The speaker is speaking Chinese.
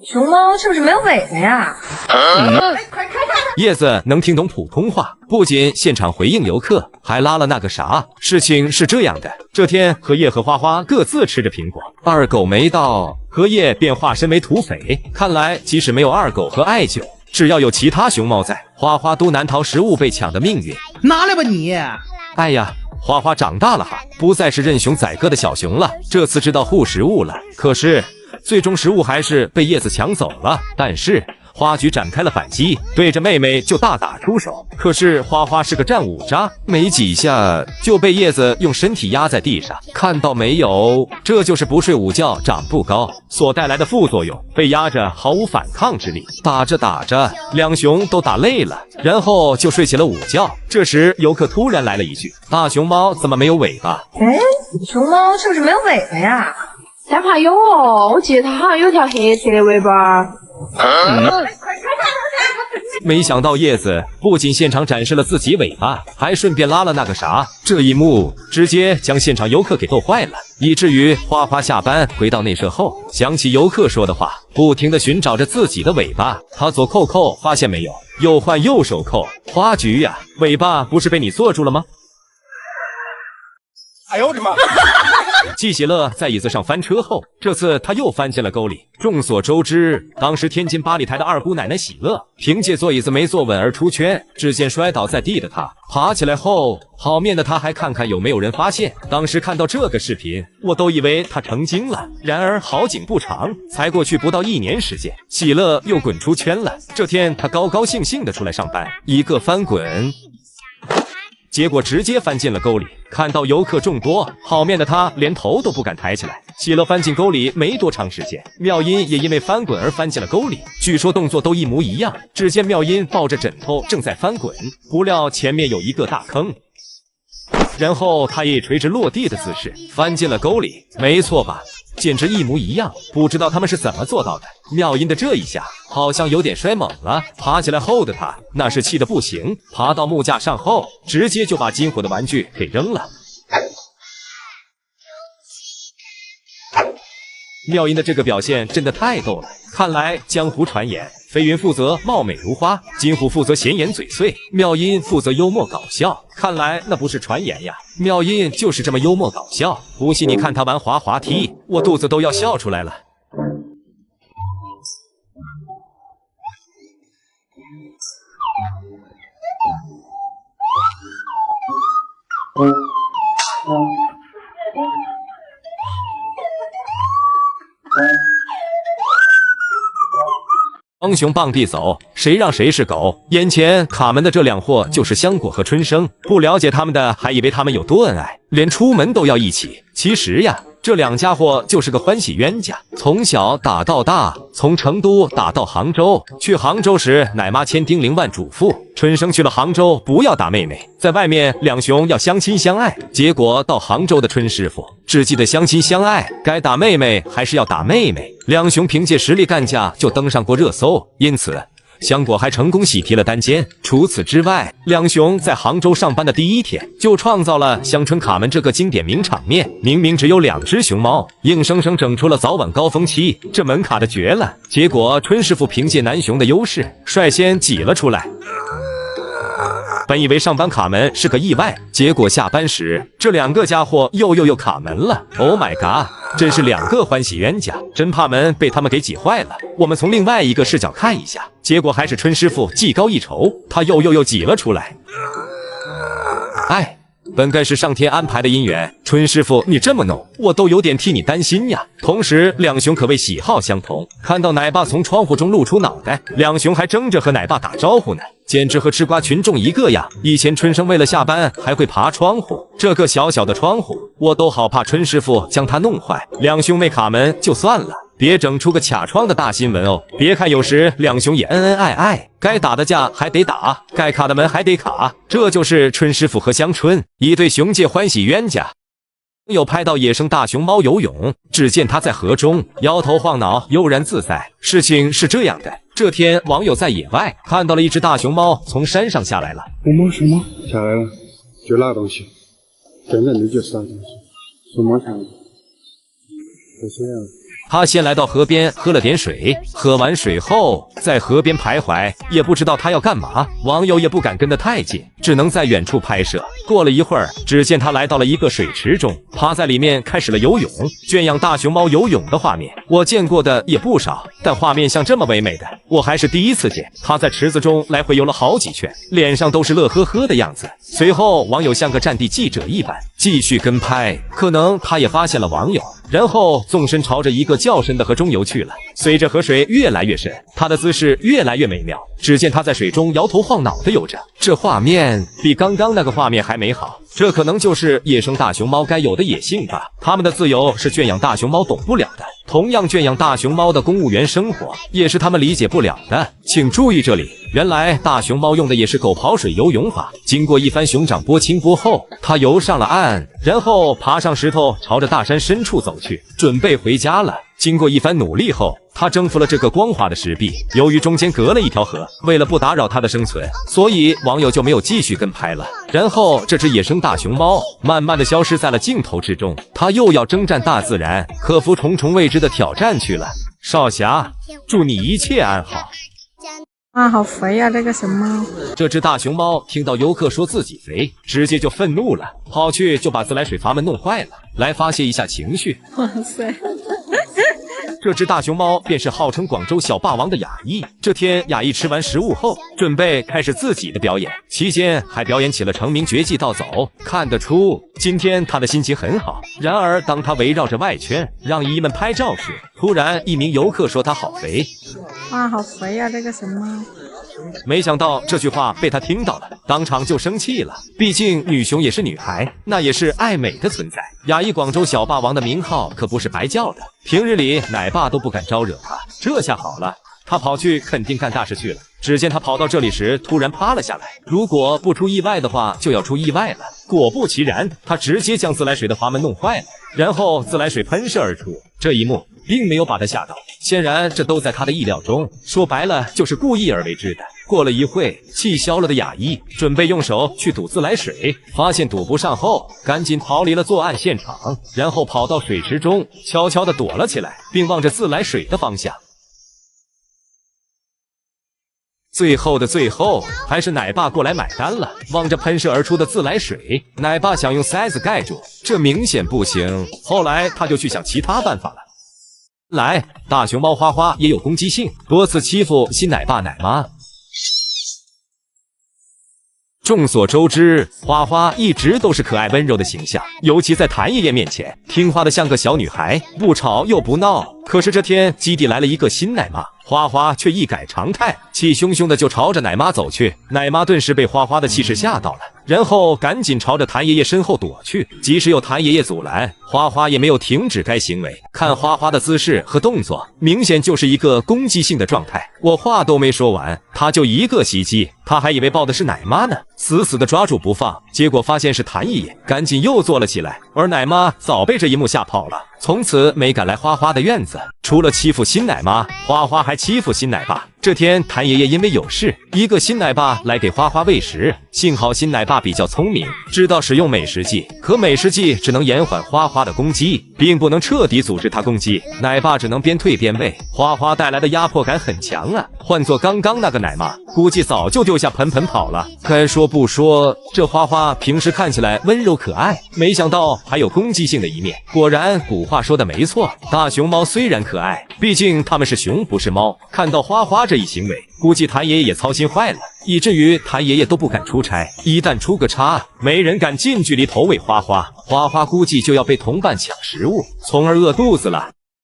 熊猫是不是没有尾巴呀？叶子能听懂普通话，不仅现场回应游客，还拉了那个啥。事情是这样的，这天荷叶和花花各自吃着苹果，二狗没到，荷叶便化身为土匪。看来即使没有二狗和艾九，只要有其他熊猫在，花花都难逃食物被抢的命运。拿来吧你！哎呀，花花长大了哈，不再是任熊宰割的小熊了，这次知道护食物了。可是最终食物还是被叶子抢走了。但是花菊展开了反击，对着妹妹就大打出手。可是花花是个战五渣，没几下就被叶子用身体压在地上。看到没有，这就是不睡午觉长不高所带来的副作用，被压着毫无反抗之力。打着打着，两熊都打累了，然后就睡起了午觉。这时游客突然来了一句：大熊猫怎么没有尾巴？熊猫是不是没有尾巴呀？但怕有哦，我记得它好像有条黑色的尾巴。没想到叶子不仅现场展示了自己尾巴，还顺便拉了那个啥。这一幕直接将现场游客给逗坏了，以至于花花下班回到内舍后，想起游客说的话，不停地寻找着自己的尾巴。他左扣扣，发现没有，右换右手扣。花菊呀，尾巴不是被你锁住了吗？哎呦我的妈！季喜乐在椅子上翻车后，这次他又翻进了沟里。众所周知，当时天津八里台的二姑奶奶喜乐，凭借坐椅子没坐稳而出圈。只见摔倒在地的她爬起来后，好面的她还看看有没有人发现。当时看到这个视频，我都以为她成精了。然而好景不长，才过去不到1年时间，喜乐又滚出圈了。这天她高高兴兴的出来上班，一个翻滚，结果直接翻进了沟里。看到游客众多，好面的他连头都不敢抬起来。喜乐翻进沟里没多长时间，妙音也因为翻滚而翻进了沟里，据说动作都一模一样。只见妙音抱着枕头正在翻滚，不料前面有一个大坑，然后他以垂直落地的姿势翻进了沟里。没错吧？简直一模一样，不知道他们是怎么做到的。妙音的这一下好像有点摔猛了，爬起来后的他那是气得不行，爬到木架上后，直接就把金虎的玩具给扔了。妙音的这个表现真的太逗了，看来江湖传言，飞云负责貌美如花，金虎负责闲言嘴碎，妙音负责幽默搞笑。看来那不是传言呀，妙音就是这么幽默搞笑。不信你看他玩滑滑梯，我肚子都要笑出来了。双雄傍地走，谁让谁是狗。眼前卡门的这两货就是香果和春生，不了解他们的还以为他们有多恩爱，连出门都要一起。其实呀，这两家伙就是个欢喜冤家，从小打到大，从成都打到杭州。去杭州时，奶妈千叮咛万嘱咐，春生去了杭州不要打妹妹，在外面两雄要相亲相爱。结果到杭州的春师傅只记得相亲相爱，该打妹妹还是要打妹妹。两雄凭借实力干架就登上过热搜，因此香果还成功喜提了单肩。除此之外，两雄在杭州上班的第一天就创造了香椿卡门这个经典名场面。明明只有2只熊猫，硬生生整出了早晚高峰期，这门卡的绝了。结果春师傅凭借男熊的优势，率先挤了出来。本以为上班卡门是个意外，结果下班时这2个家伙又卡门了。Oh my god， 真是2个欢喜冤家，真怕门被他们给挤坏了。我们从另外一个视角看一下，结果还是春师傅技高一筹，他又挤了出来。哎，本该是上天安排的姻缘，春师傅你这么弄，我都有点替你担心呀。同时两雄可谓喜好相同，看到奶爸从窗户中露出脑袋，两雄还争着和奶爸打招呼呢，简直和吃瓜群众一个样。以前春生为了下班还会爬窗户，这个小小的窗户我都好怕春师傅将它弄坏。两兄妹卡门就算了，别整出个卡窗的大新闻哦。别看有时两兄也恩恩爱爱，该打的架还得打，该卡的门还得卡，这就是春师傅和香春一对熊界欢喜冤家。有拍到野生大熊猫游泳，只见它在河中摇头晃脑，悠然自在。事情是这样的，这天网友在野外看到了一只大熊猫从山上下来了。什么下来了？就那东西，真正的就是那东西，什么下来？就这样。他先来到河边喝了点水，喝完水后在河边徘徊，也不知道他要干嘛。网友也不敢跟得太近，只能在远处拍摄。过了一会儿，只见他来到了一个水池中，趴在里面开始了游泳。圈养大熊猫游泳的画面，我见过的也不少，但画面像这么唯美的，我还是第一次见。他在池子中来回游了好几圈，脸上都是乐呵呵的样子。随后，网友像个战地记者一般继续跟拍，可能他也发现了网友，然后纵身朝着一个较深的河中游去了。随着河水越来越深，他的姿势越来越美妙。只见他在水中摇头晃脑的游着，这画面比刚刚那个画面还美好。这可能就是野生大熊猫该有的野性吧。它们的自由是圈养大熊猫懂不了的，同样圈养大熊猫的公务员生活也是他们理解不了的。请注意这里，原来大熊猫用的也是狗刨水游泳法。经过一番熊掌拨清波后，它游上了岸，然后爬上石头，朝着大山深处走去，准备回家了。经过一番努力后，他征服了这个光滑的石壁。由于中间隔了一条河，为了不打扰他的生存，所以网友就没有继续跟拍了。然后这只野生大熊猫慢慢的消失在了镜头之中，它又要征战大自然，克服重重未知的挑战去了。少侠，祝你一切安好。啊，好肥呀，这个熊猫！这只大熊猫听到游客说自己肥，直接就愤怒了，跑去就把自来水阀门弄坏了，来发泄一下情绪。哇塞！这只大熊猫便是号称广州小霸王的雅逸。这天，雅逸吃完食物后，准备开始自己的表演，期间还表演起了成名绝技倒走。看得出，今天他的心情很好。然而，当他围绕着外圈让姨们拍照时，突然一名游客说他好肥。哇，好肥呀，这个熊猫！没想到这句话被他听到了，当场就生气了。毕竟女熊也是女孩，那也是爱美的存在。雅逸广州小霸王的名号可不是白叫的，平日里奶爸都不敢招惹他。这下好了，他跑去肯定干大事去了。只见他跑到这里时，突然趴了下来。如果不出意外的话，就要出意外了。果不其然，他直接将自来水的阀门弄坏了，然后自来水喷射而出。这一幕并没有把他吓到，显然这都在他的意料中。说白了，就是故意而为之的。过了一会，气消了的雅逸准备用手去堵自来水，发现堵不上后，赶紧逃离了作案现场，然后跑到水池中，悄悄地躲了起来，并望着自来水的方向。最后的最后，还是奶爸过来买单了。望着喷射而出的自来水，奶爸想用塞子盖住，这明显不行。后来他就去想其他办法了。大熊猫花花也有攻击性，多次欺负新奶爸奶妈。众所周知，花花一直都是可爱温柔的形象，尤其在谭爷爷面前，听话的像个小女孩，不吵又不闹。可是这天基地来了一个新奶妈，花花却一改常态，气汹汹的就朝着奶妈走去。奶妈顿时被花花的气势吓到了，然后赶紧朝着谭爷爷身后躲去。即使有谭爷爷阻拦，花花也没有停止该行为。看花花的姿势和动作，明显就是一个攻击性的状态。我话都没说完，他就一个袭击，他还以为抱的是奶妈呢，死死的抓住不放，结果发现是谭爷爷，赶紧又坐了起来。而奶妈早被这一幕吓跑了，从此没敢来花花的院子。除了欺负新奶妈，花花还欺负新奶爸。这天，谭爷爷因为有事，一个新奶爸来给花花喂食。幸好新奶爸比较聪明，知道使用美食剂，可美食剂只能延缓花花的攻击，并不能彻底阻止他攻击。奶爸只能边退边喂，花花带来的压迫感很强啊。换做刚刚那个奶妈，估计早就丢下盆盆跑了。该说不说，这花花平时看起来温柔可爱，没想到还有攻击性的一面。果然，古话说的没错，大熊猫虽然可爱，毕竟它们是熊不是猫。看到花花这一行为，估计谭爷爷也操心坏了，以至于谭爷爷都不敢出差。一旦出个差，没人敢近距离投喂花花，花花估计就要被同伴抢食物，从而饿肚子了。